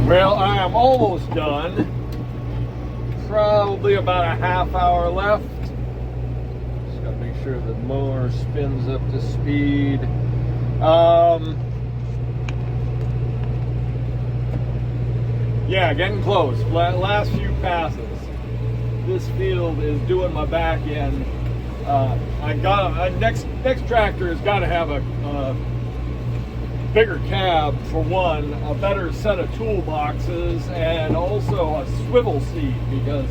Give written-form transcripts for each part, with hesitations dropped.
Well, I am almost done. Probably about a half hour left. Just gotta make sure the mower spins up to speed. Yeah, getting close. Last few passes. This field is doing my back end. Next tractor has got to have a bigger cab for one, a better set of toolboxes, and also a swivel seat, because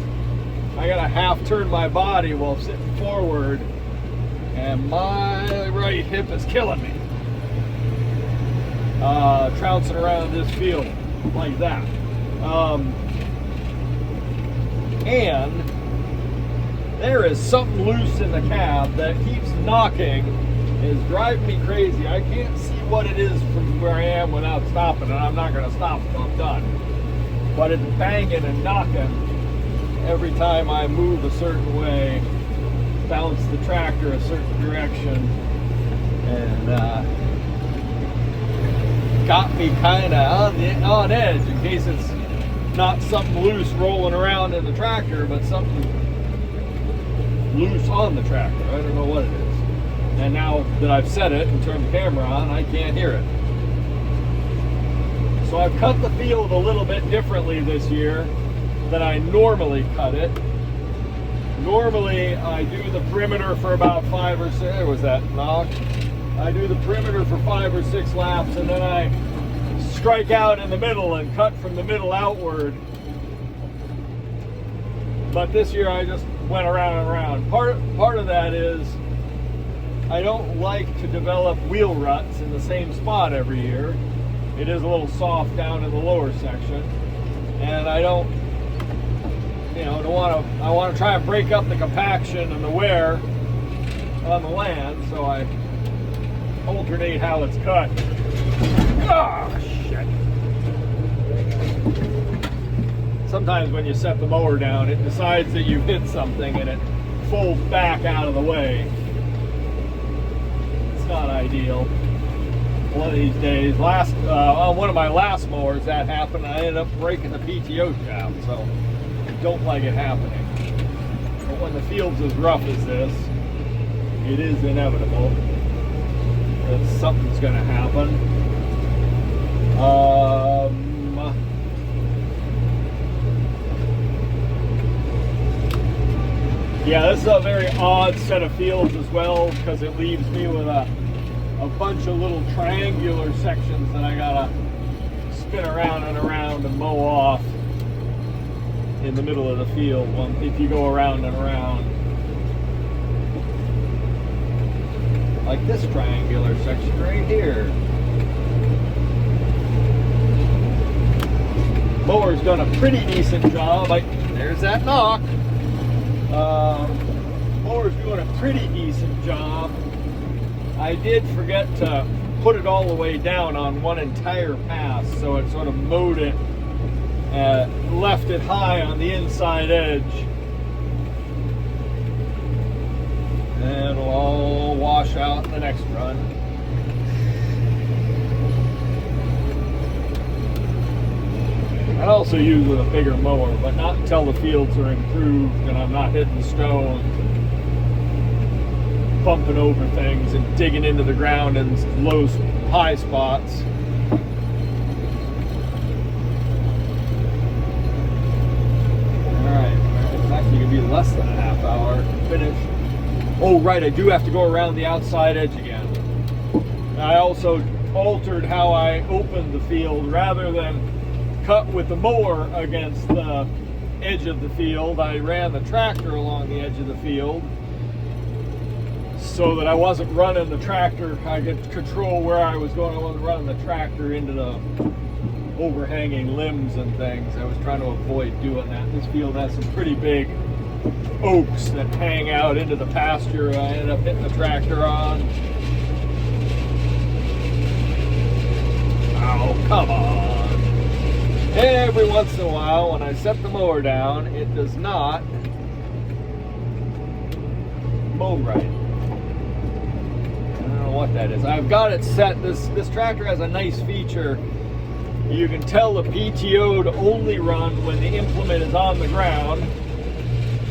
I gotta half turn my body while sitting forward, and my right hip is killing me. Trouncing around this field like that. And there is something loose in the cab that keeps knocking. It's driving me crazy. I can't see what it is from where I am without stopping, and I'm not going to stop until I'm done. But it's banging and knocking every time I move a certain way, bounce the tractor a certain direction, and got me kind of on edge, in case it's not something loose rolling around in the tractor, but something loose on the tractor. I don't know what it is. And now that I've set it and turned the camera on, I can't hear it. So I've cut the field a little bit differently this year than I normally cut it. Normally I do the perimeter for about 5 or 6, there was that knock. I do the perimeter for 5 or 6 laps, and then I strike out in the middle and cut from the middle outward. But this year I just went around and around. Part of that is I don't like to develop wheel ruts in the same spot every year. It is a little soft down in the lower section, and I don't I want to try and break up the compaction and the wear on the land, so I alternate how it's cut. Ah, shit. Sometimes when you set the mower down, it decides that you've hit something and it folds back out of the way. It's not ideal. One of these days, on one of my last mowers, that happened. I ended up breaking the PTO shaft, so I don't like it happening. But when the field's as rough as this, it is inevitable that something's going to happen. Yeah, this is a very odd set of fields as well, because it leaves me with a bunch of little triangular sections that I gotta spin around and around and mow off in the middle of the field if you go around and around. Like this triangular section right here. Mower's done a pretty decent job. There's that knock. Mower's doing a pretty decent job. I did forget to put it all the way down on one entire pass, so it sort of mowed it, left it high on the inside edge. And it'll all wash out in the next run. I'd also use with a bigger mower, but not until the fields are improved and I'm not hitting stones, bumping over things and digging into the ground in high spots. Alright, it's actually going to be less than a half hour to finish. Oh right, I do have to go around the outside edge again. I also altered how I opened the field. Rather than cut with the mower against the edge of the field, I ran the tractor along the edge of the field so that I wasn't running the tractor. I could control where I was going. I wasn't running the tractor into the overhanging limbs and things. I was trying to avoid doing that. This field has some pretty big oaks that hang out into the pasture. I ended up hitting the tractor on. Oh, come on. Every once in a while, when I set the mower down, it does not mow right. I don't know what that is. I've got it set. This tractor has a nice feature You can tell the PTO to only run when the implement is on the ground.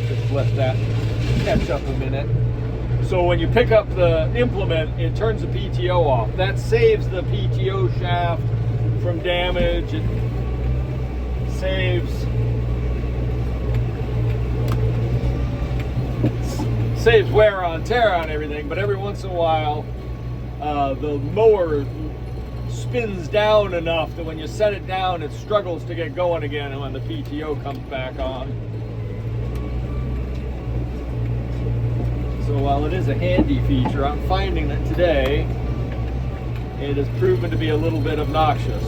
Just let that catch up a minute. So when you pick up the implement, it turns the PTO off. That saves the PTO shaft from damage. It saves wear on tear on everything, but every once in a while the mower spins down enough that when you set it down, it struggles to get going again, and when the PTO comes back on. So while it is a handy feature, I'm finding that today it has proven to be a little bit obnoxious,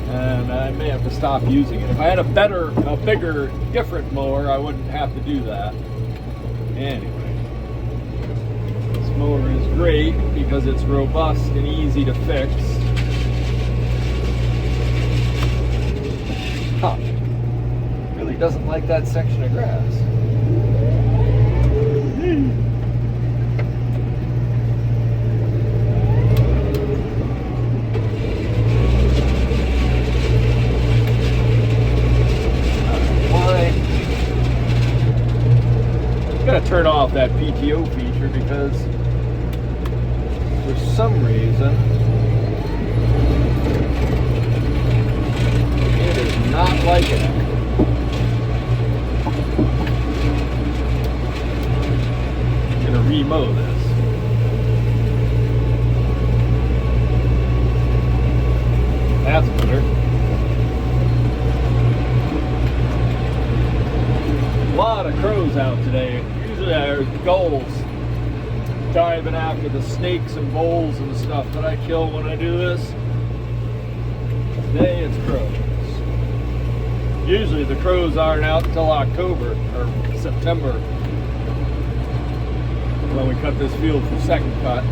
and I may have to stop using it. If I had a bigger, different mower, I wouldn't have to do that. Anyway, this mower is great because it's robust and easy to fix. Huh. Really doesn't like that section of grass. Gotta turn off that PTO feature because for some reason it is not liking it. I'm gonna remow this. That's better. A lot of crows out today. Usually there's gulls diving after the snakes and voles and stuff that I kill when I do this. Today it's crows. Usually the crows aren't out until October or September when we cut this field for second cut.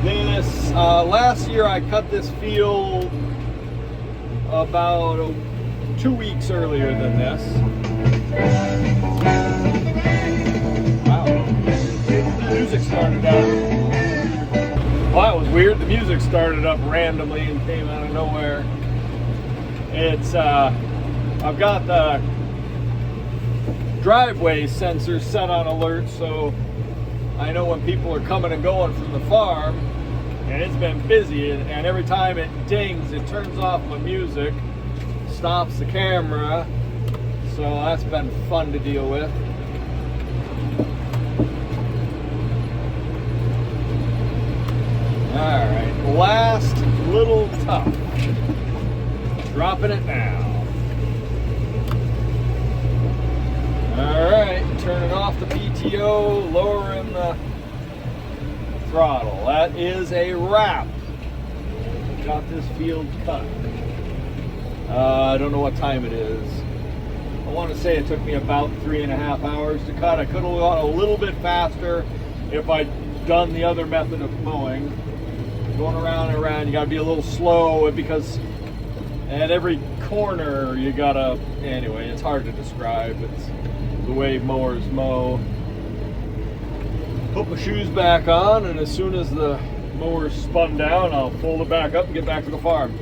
This last year I cut this field about 2 weeks earlier than this. Wow, the music started up. Well, that was weird. The music started up randomly and came out of nowhere. It's I've got the driveway sensor set on alert, so I know when people are coming and going from the farm, and it's been busy, and every time it dings, it turns off my music, stops the camera. So that's been fun to deal with. Alright, last little tough. Dropping it now. Alright, turning off the PTO, lowering the throttle. That is a wrap. Got this field cut. I don't know what time it is. I want to say it took me about 3.5 hours to cut. I could have gone a little bit faster if I'd done the other method of mowing. Going around and around, you gotta be a little slow because at every corner you gotta, anyway, it's hard to describe. It's the way mowers mow. Put my shoes back on, and as soon as the mower's spun down, I'll fold it back up and get back to the farm.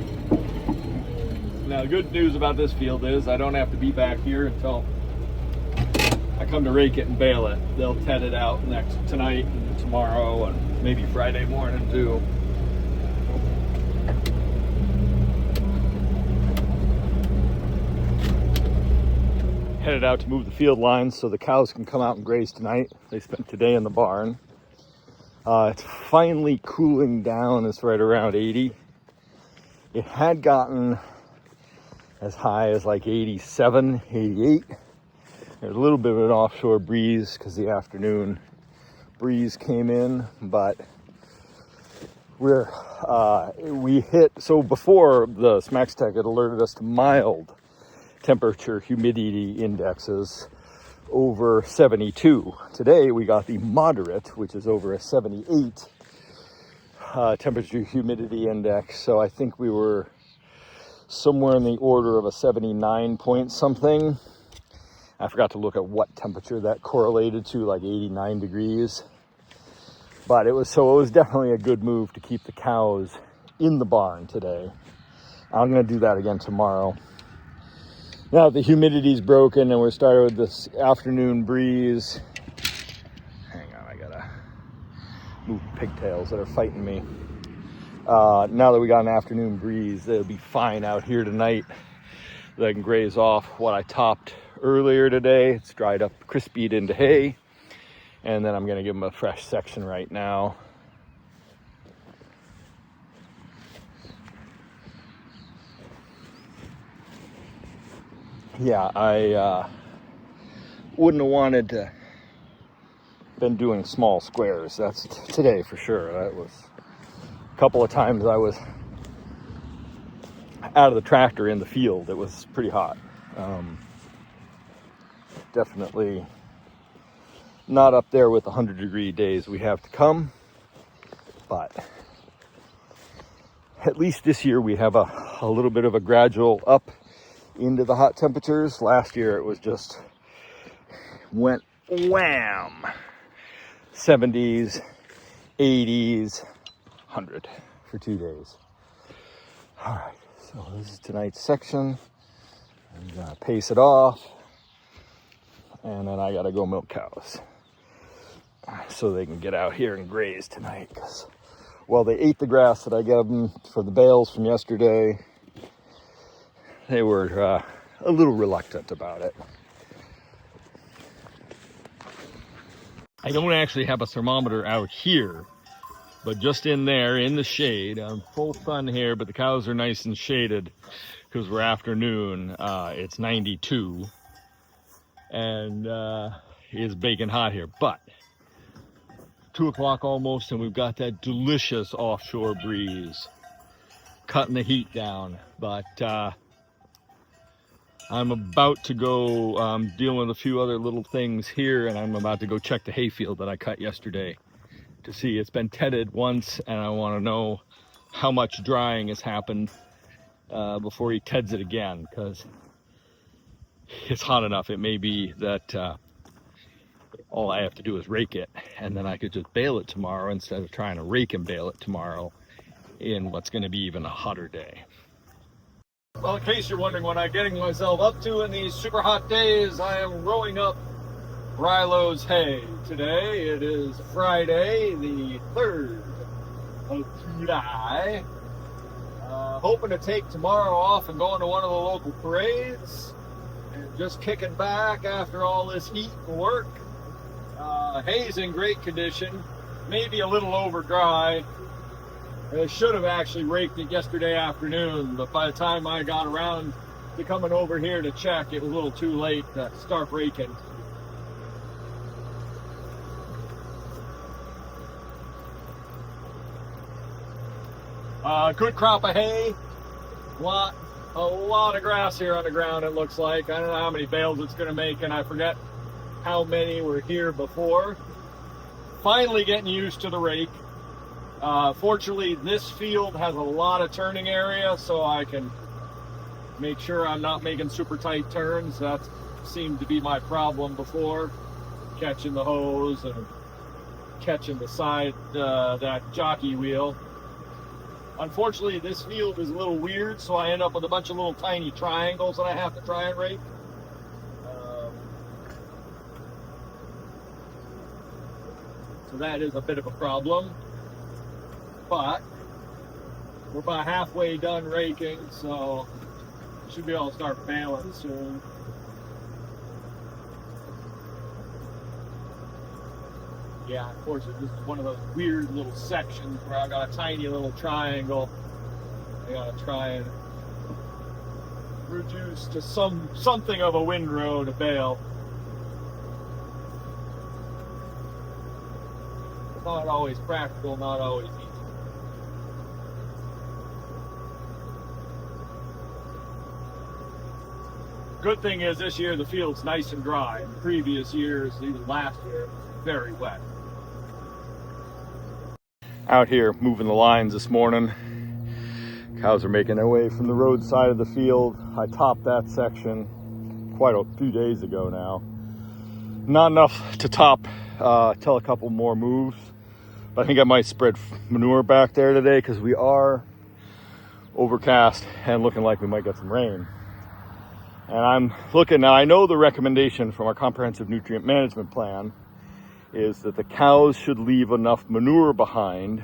Now the good news about this field is I don't have to be back here until I come to rake it and bale it. They'll ted it out tonight and tomorrow and maybe Friday morning too. Headed out to move the field lines so the cows can come out and graze tonight. They spent today in the barn. It's finally cooling down. It's right around 80. It had gotten as high as like 87, 88. There's a little bit of an offshore breeze because the afternoon breeze came in, but we hit, so before the SmaXtec, it alerted us to mild temperature humidity indexes over 72. Today we got the moderate, which is over a 78 temperature humidity index. So I think we were somewhere in the order of a 79 point something. I forgot to look at what temperature that correlated to, like 89 degrees. But it was definitely a good move to keep the cows in the barn today. I'm going to do that again tomorrow. Now the humidity's broken and we're starting with this afternoon breeze. Hang on, I gotta move pigtails that are fighting me. Now that we got an afternoon breeze, it'll be fine out here tonight. That I can graze off what I topped earlier today. It's dried up, crispied into hay. And then I'm gonna give them a fresh section right now. Yeah, I wouldn't have wanted to been doing small squares. That's today for sure. That was a couple of times I was out of the tractor in the field. It was pretty hot. Definitely not up there with 100-degree days we have to come, but at least this year we have a little bit of a gradual up into the hot temperatures. Last year it was just went wham, 70s, 80s, 100 for 2 days. All right, so this is tonight's section. I'm gonna pace it off, and then I gotta go milk cows so they can get out here and graze tonight. Because, well, they ate the grass that I gave them for the bales from yesterday. They were a little reluctant about it. I don't actually have a thermometer out here, but just in there in the shade, I'm full sun here, but the cows are nice and shaded because we're afternoon. It's 92 and it's baking hot here, but 2 o'clock almost, and we've got that delicious offshore breeze cutting the heat down. But I'm about to go dealing with a few other little things here, and I'm about to go check the hayfield that I cut yesterday to see. It's been tedded once, and I want to know how much drying has happened before he teds it again, because it's hot enough. It may be that all I have to do is rake it, and then I could just bale it tomorrow instead of trying to rake and bale it tomorrow in what's going to be even a hotter day. Well, in case you're wondering what I'm getting myself up to in these super hot days, I am rolling up Rilo's hay. Today it is Friday, the 3rd of July. Hoping to take tomorrow off and go into one of the local parades. And just kicking back after all this heat and work. Hay's in great condition, maybe a little over dry. I should have actually raked it yesterday afternoon, but by the time I got around to coming over here to check, it was a little too late to start raking. Good crop of hay, a lot of grass here on the ground, it looks like. I don't know how many bales it's going to make, and I forget how many were here before. Finally getting used to the rake. Fortunately, this field has a lot of turning area, so I can make sure I'm not making super tight turns. That seemed to be my problem before, catching the hose and catching the side, that jockey wheel. Unfortunately, this field is a little weird, so I end up with a bunch of little tiny triangles that I have to try and rake. So that is a bit of a problem. But we're about halfway done raking, so should be able to start baling soon. Yeah, unfortunately, this is one of those weird little sections where I got a tiny little triangle. I gotta try and reduce to something of a windrow to bale. Not always practical, not always easy. Good thing is this year the field's nice and dry. In previous years, even last year, it was very wet. Out here moving the lines this morning. Cows are making their way from the roadside of the field. I topped that section quite a few days ago now. Not enough to top till a couple more moves. But I think I might spread manure back there today because we are overcast and looking like we might get some rain. And I'm looking now, I know the recommendation from our comprehensive nutrient management plan is that the cows should leave enough manure behind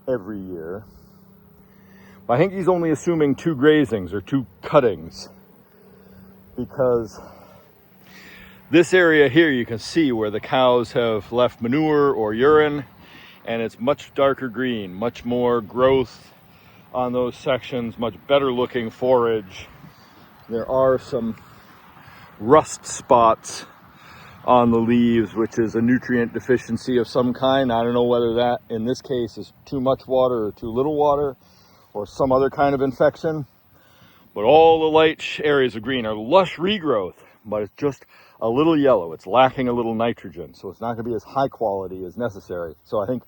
every year. But I think he's only assuming 2 grazings or 2 cuttings, because this area here you can see where the cows have left manure or urine, and it's much darker green, much more growth on those sections, much better looking forage. There are some rust spots on the leaves, which is a nutrient deficiency of some kind. I don't know whether that in this case is too much water or too little water or some other kind of infection. But all the light areas of green are lush regrowth, but it's just a little yellow. It's lacking a little nitrogen, so it's not going to be as high quality as necessary. So I think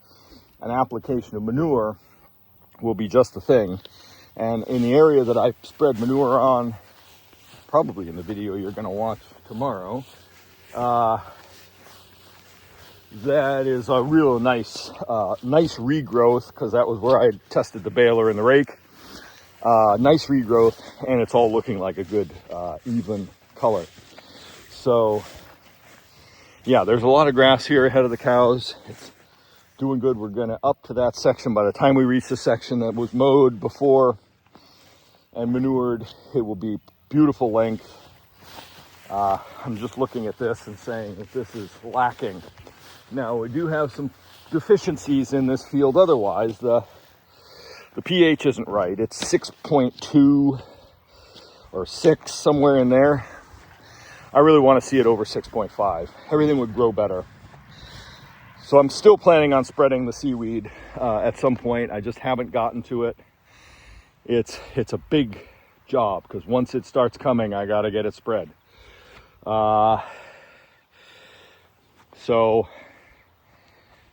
an application of manure will be just the thing. And in the area that I spread manure on, probably in the video you're going to watch tomorrow, that is a real nice regrowth, because that was where I tested the baler and the rake. Nice regrowth, and it's all looking like a good even color. So yeah, there's a lot of grass here ahead of the cows. It's doing good. We're gonna up to that section. By the time we reach the section that was mowed before and manured, it will be beautiful length. I'm just looking at this and saying that this is lacking. Now, we do have some deficiencies in this field otherwise. The pH isn't right. It's 6.2 or 6, somewhere in there. I really want to see it over 6.5. Everything would grow better. So I'm still planning on spreading the seaweed at some point. I just haven't gotten to it. It's a big job, because once it starts coming, I got to get it spread. So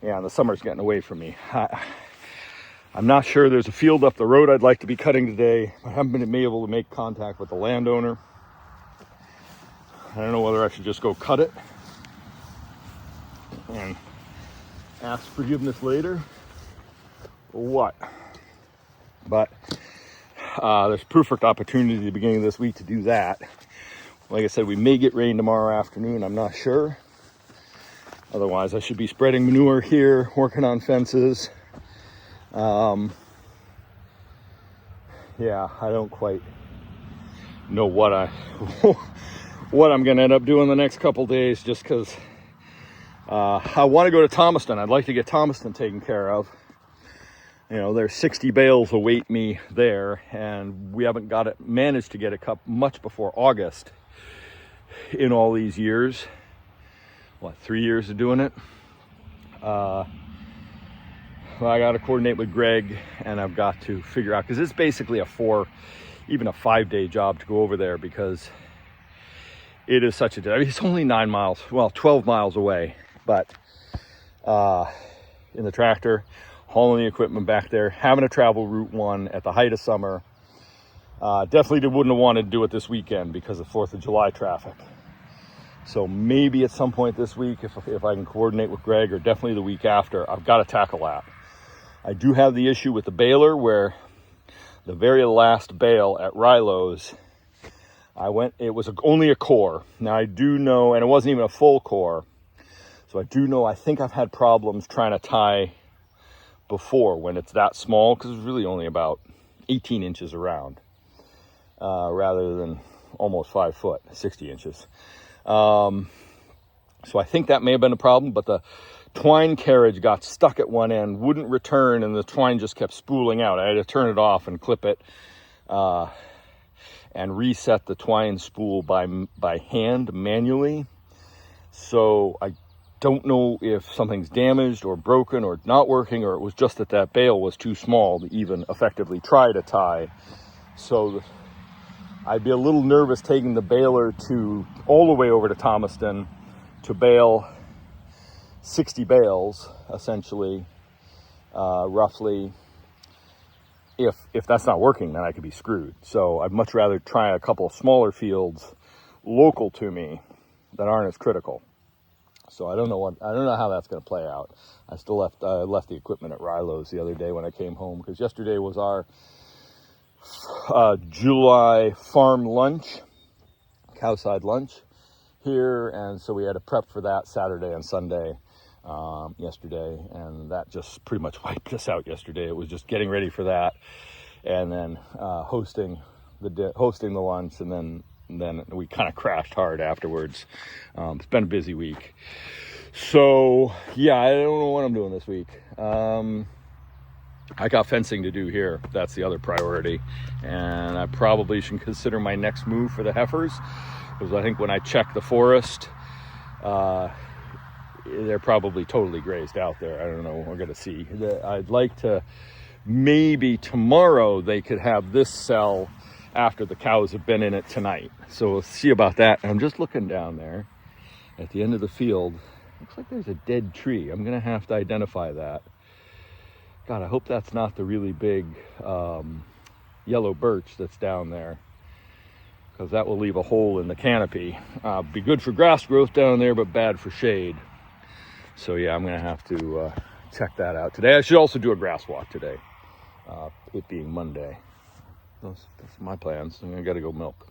yeah, the summer's getting away from me. I'm not sure. There's a field up the road I'd like to be cutting today. I haven't been able to make contact with the landowner. I don't know whether I should just go cut it and ask forgiveness later or what. But there's perfect opportunity at the beginning of this week to do that. Like I said, we may get rain tomorrow afternoon. I'm not sure. Otherwise, I should be spreading manure here, working on fences. Yeah, I don't quite know what what I'm going to end up doing the next couple days, just because I want to go to Thomaston. I'd like to get Thomaston taken care of. You know, there's 60 bales await me there, and we haven't managed to get a cup much before August in all these years. What, 3 years of doing it? Well, I got to coordinate with Greg, and I've got to figure out, because it's basically even a 5-day job to go over there, because it is such a, I mean, it's only 9 miles, well, 12 miles away, but in the tractor, hauling the equipment back there, having to travel Route 1 at the height of summer. Definitely wouldn't have wanted to do it this weekend because of 4th of July traffic. So maybe at some point this week, if I can coordinate with Greg, or definitely the week after, I've got to tackle that. I do have the issue with the baler, where the very last bale at Rilo's, it was only a core. Now I do know, and it wasn't even a full core. So I do know, I think I've had problems trying to tie before when it's that small, because it's really only about 18 inches around, rather than almost 5 foot, 60 inches. So I think that may have been a problem, but the twine carriage got stuck at one end, wouldn't return, and the twine just kept spooling out. I had to turn it off and clip it, and reset the twine spool by hand manually. So I don't know if something's damaged or broken or not working, or it was just that bale was too small to even effectively try to tie. So I'd be a little nervous taking the baler all the way over to Thomaston to bale 60 bales, essentially, roughly. If that's not working, then I could be screwed. So I'd much rather try a couple of smaller fields local to me that aren't as critical. So I don't know how that's going to play out. I still left the equipment at Rilo's the other day when I came home, because yesterday was our July farm lunch, cowside lunch here, and so we had to prep for that Saturday and Sunday yesterday, and that just pretty much wiped us out yesterday. It was just getting ready for that, and then hosting the lunch, and then we kind of crashed hard afterwards. It's been a busy week, so yeah, I don't know what I'm doing this week. I got fencing to do here. That's the other priority, and I probably should consider my next move for the heifers, because I think when I check the forest, they're probably totally grazed out there. I don't know. We're going to see. I'd like to, maybe tomorrow they could have this cell after the cows have been in it tonight. So we'll see about that. I'm just looking down there at the end of the field. Looks like there's a dead tree. I'm going to have to identify that. God, I hope that's not the really big yellow birch that's down there, because that will leave a hole in the canopy. Be good for grass growth down there, but bad for shade. So yeah, I'm gonna have to check that out today. I should also do a grass walk today, it being Monday. That's my plans. I gotta go milk.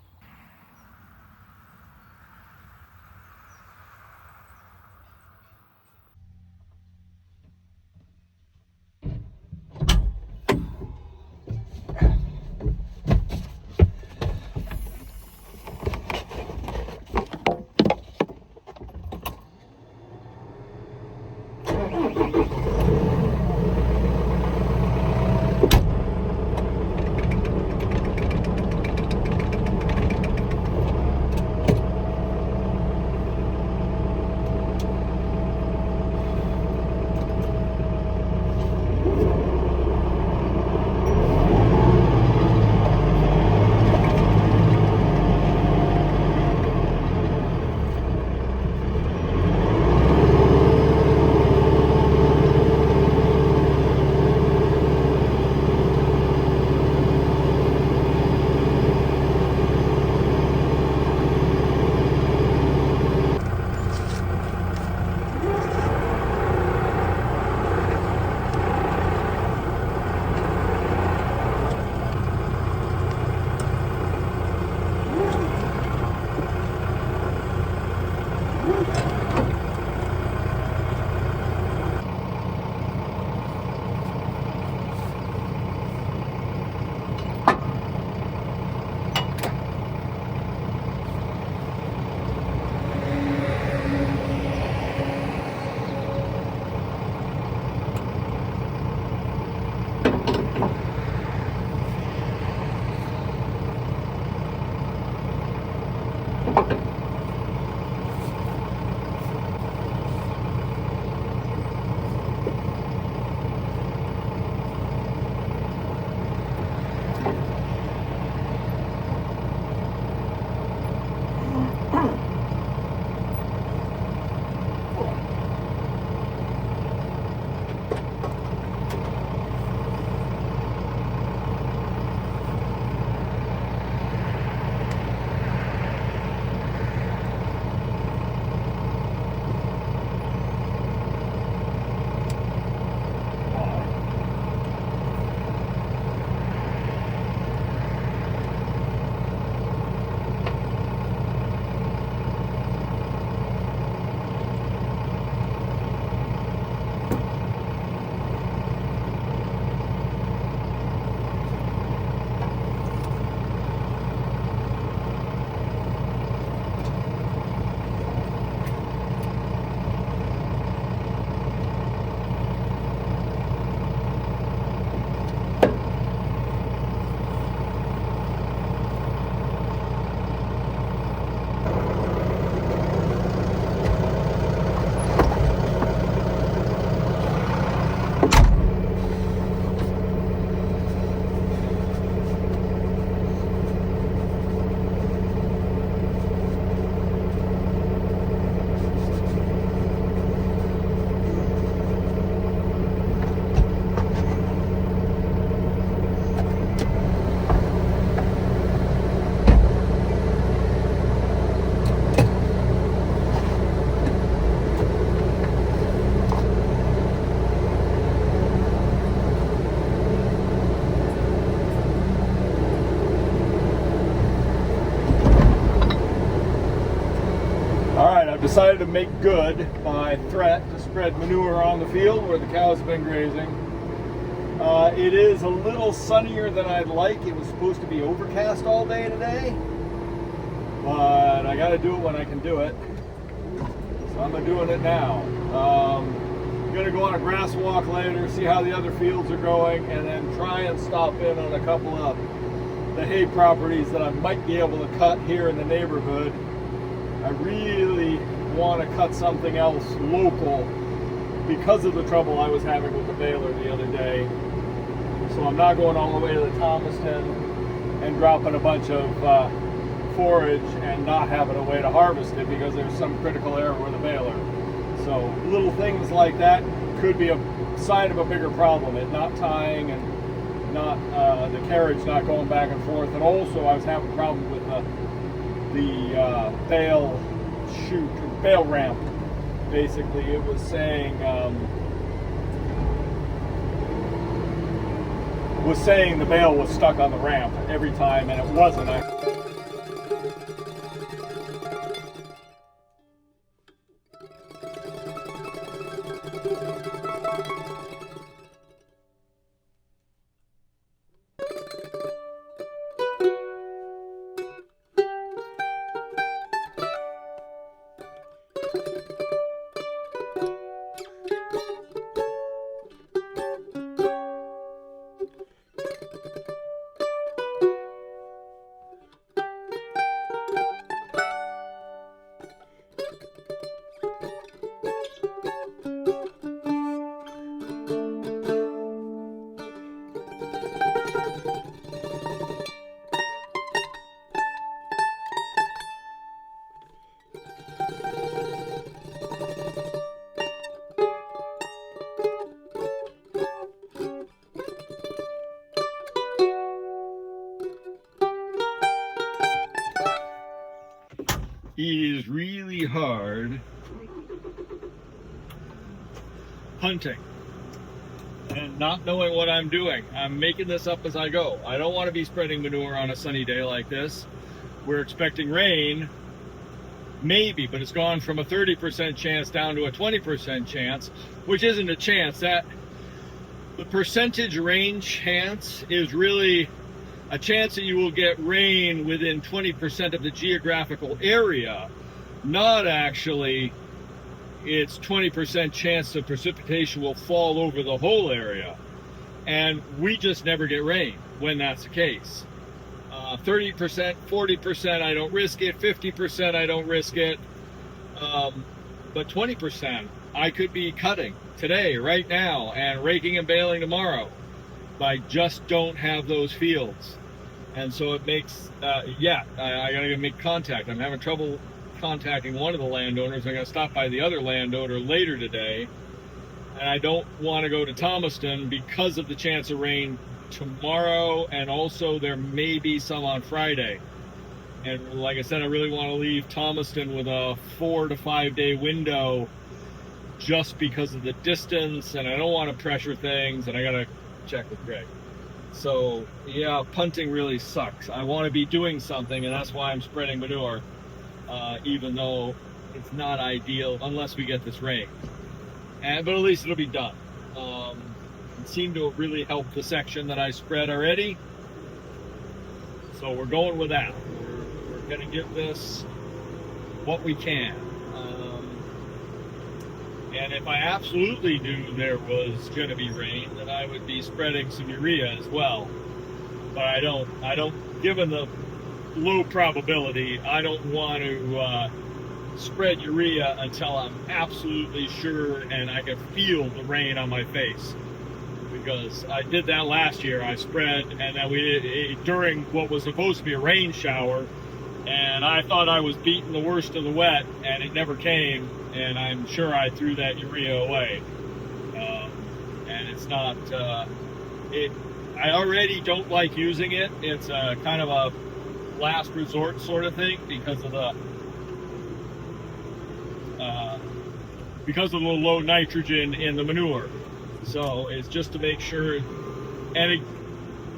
decided to make good my threat to spread manure on the field where the cows have been grazing. It is a little sunnier than I'd like. It was supposed to be overcast all day today, but I got to do it when I can do it. So I'm doing it now. I'm going to go on a grass walk later, see how the other fields are going, and then try and stop in on a couple of the hay properties that I might be able to cut here in the neighborhood. I really want to cut something else local because of the trouble I was having with the baler the other day. So I'm not going all the way to the Thomaston and dropping a bunch of forage and not having a way to harvest it because there's some critical error with the baler. So little things like that could be a sign of a bigger problem. It not tying and not the carriage not going back and forth. And also I was having a problem with the bale chute or bale ramp. Basically, it was saying the bale was stuck on the ramp every time, and it wasn't. It is really hard hunting and not knowing what I'm doing. I'm making this up as I go. I don't want to be spreading manure on a sunny day like this. We're expecting rain, maybe, but it's gone from a 30% chance down to a 20% chance, which isn't a chance. That the percentage rain chance is really a chance that you will get rain within 20% of the geographical area, not actually it's 20% chance the precipitation will fall over the whole area. And we just never get rain when that's the case. 30%, 40%, I don't risk it. 50%, I don't risk it. But 20%, I could be cutting today, right now, and raking and baling tomorrow. I just don't have those fields. And so it makes, I gotta make contact. I'm having trouble contacting one of the landowners. I'm gonna stop by the other landowner later today. And I don't want to go to Thomaston because of the chance of rain tomorrow, and also there may be some on Friday. And like I said, I really want to leave Thomaston with a 4 to 5 day window just because of the distance, and I don't want to pressure things, and I gotta check with Greg. So yeah, punting really sucks. I want to be doing something, and that's why I'm spreading manure, even though it's not ideal unless we get this rain. But at least it'll be done. It seemed to have really helped the section that I spread already. So we're going with that. We're going to give this what we can. And if I absolutely knew there was going to be rain, then I would be spreading some urea as well. But I don't, given the low probability, I don't want to spread urea until I'm absolutely sure and I can feel the rain on my face. Because I did that last year. I spread, and then we did during what was supposed to be a rain shower, and I thought I was beating the worst of the wet, and it never came, and I'm sure I threw that urea away. And it's not, I already don't like using it. It's a kind of a last resort sort of thing because of the low nitrogen in the manure. So it's just to make sure, and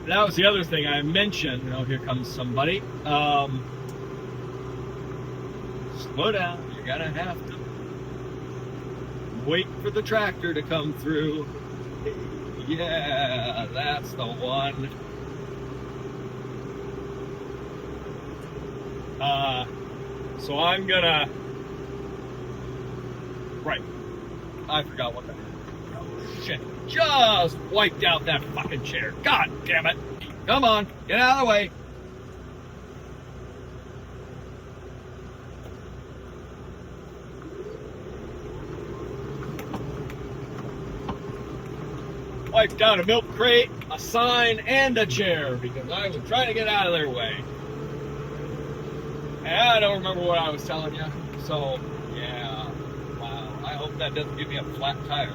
that was the other thing I mentioned. Oh, here comes somebody. Slow down. I gotta have to wait for the tractor to come through. Yeah, that's the one. So I'm gonna, right, I forgot what the, oh shit, just wiped out that fucking chair. God damn it. Come on, get out of the way. Wiped down a milk crate, a sign, and a chair because I was trying to get out of their way. And I don't remember what I was telling you. So, yeah, wow. I hope that doesn't give me a flat tire.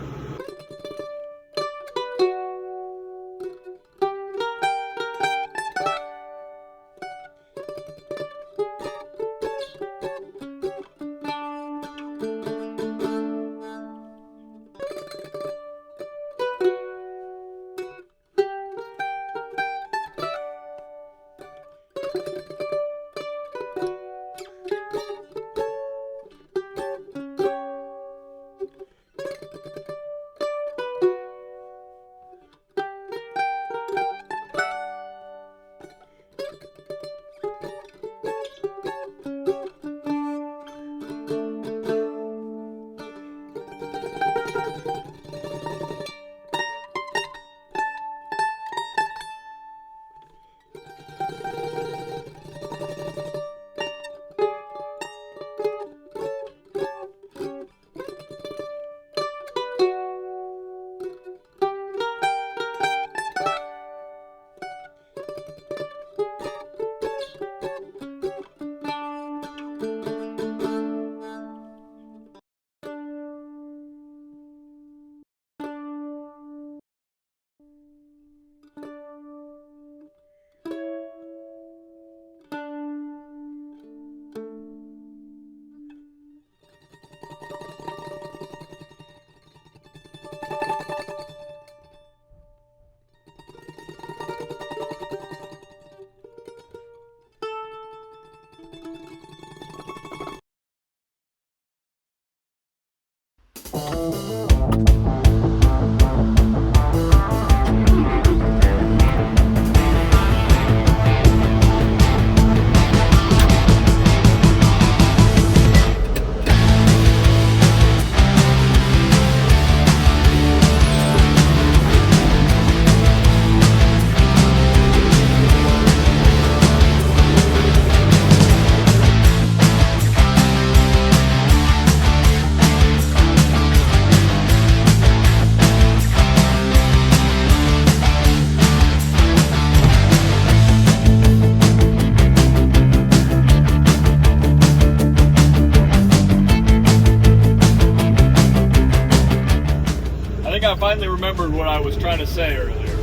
I finally remembered what I was trying to say earlier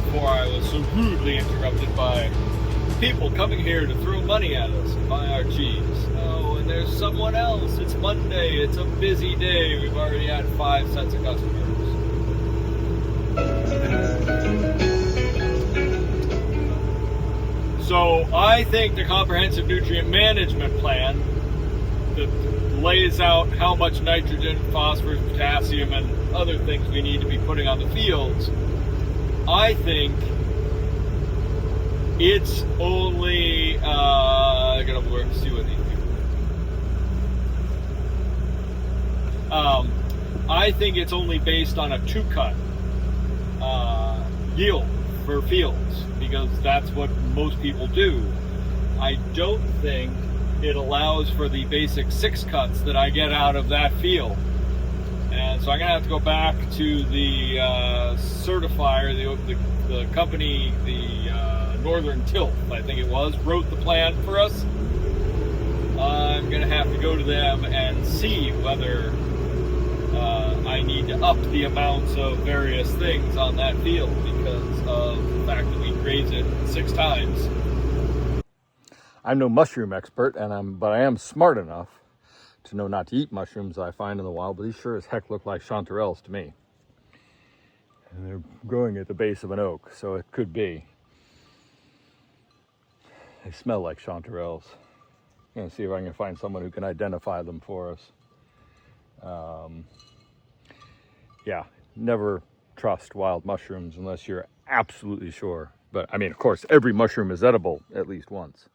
before I was so rudely interrupted by people coming here to throw money at us and buy our cheese. Oh, and there's someone else. It's Monday. It's a busy day. We've already had 5 sets of customers. So I think the comprehensive nutrient management plan that lays out how much nitrogen, phosphorus, potassium, and other things we need to be putting on the fields, I think it's only I gotta work to see what these people. I think it's only based on a 2-cut yield for fields because that's what most people do. I don't think it allows for the basic 6 cuts that I get out of that field. And so I'm gonna have to go back to the certifier, the company, the Northern Tilth, I think it was, wrote the plan for us. I'm gonna have to go to them and see whether I need to up the amounts of various things on that field because of the fact that we graze it 6 times. I'm no mushroom expert, but I am smart enough to know not to eat mushrooms I find in the wild, but these sure as heck look like chanterelles to me. And they're growing at the base of an oak, so it could be. They smell like chanterelles. Gonna see if I can find someone who can identify them for us. Yeah, never trust wild mushrooms unless you're absolutely sure. But I mean, of course, every mushroom is edible at least once.